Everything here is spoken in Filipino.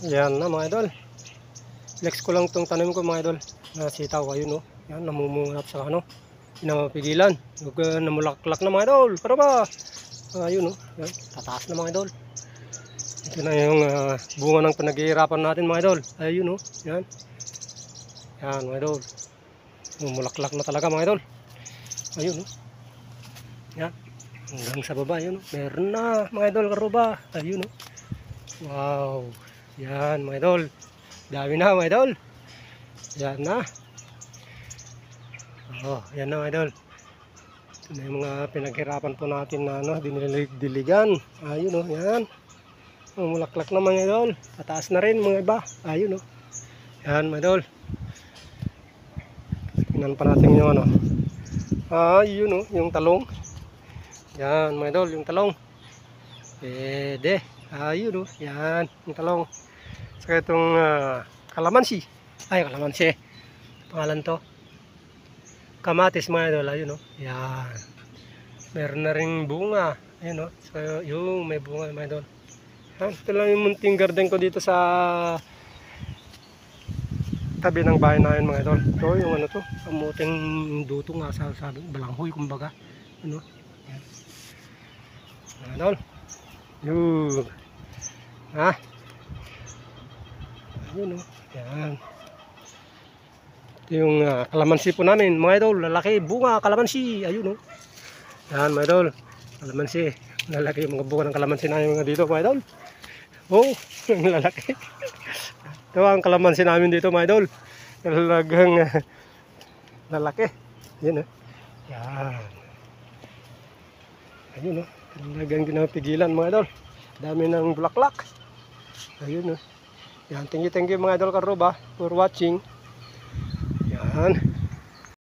Yan na mga idol. Flex ko lang tong tanim ko mga idol. Na sitaw ayun no. Yan namumungat sa ano. Hindi na mapigilan. Namulaklak na mga idol. Para ba? Ayun no. Yan, tataas na mga idol. Ito na yung bunga ng pinaghihirapan natin mga idol. Ayun no. Yan. Yan mga idol. Namulaklak na talaga mga idol. Ayun no. Yan. Hanggang sa baba yun no. Meron na mga idol karuba. Ayun no. Wow. Yan mga idol. Dami na mga idol. Yan na. Oh, yan na mga idol. Ito na yung mga pinaghirapan po natin na ano, diligan. Ayun oh, yan. Mulaklak na mga idol. Pataas na rin mga iba. Ayun oh. Yan mga idol. Tingnan pa natin yung ano. Ayun oh, yung talong. Yan mga idol, yung talong. Pwede. Ayun oh, yan, yung talong. Saka itong kalamansi. Ay, kalamansi. Pangalan to. Kamatis mga idol, ayun oh. Yan. Meron na ring bunga. Ayun oh. So, yung may bunga mga idol. Yan, ito lang yung munting garden ko dito sa tabi ng bahay namin mga idol. Ito yung ano to, kamuting duto nga sa balanghoy kumbaga. Ano? Yan. Mga idol. Yun. Ha? Ayun o. Yan. Ito yung kalamansi po namin. Mga idol, lalaki. Bunga, kalamansi. Ayun o. Yan mga idol. Kalamansi. Lalaki yung mga bunga ng kalamansi namin mga dito mga idol. Oh, lalaki. Ito ang kalamansi namin dito mga idol. Talagang lalaki. Ayun o. Yan. Ayun o. Talagang dinapigilan mga idol. Dami ng bulaklak. Ayun o. Yan, thank you mga idol karuba for watching. Yan.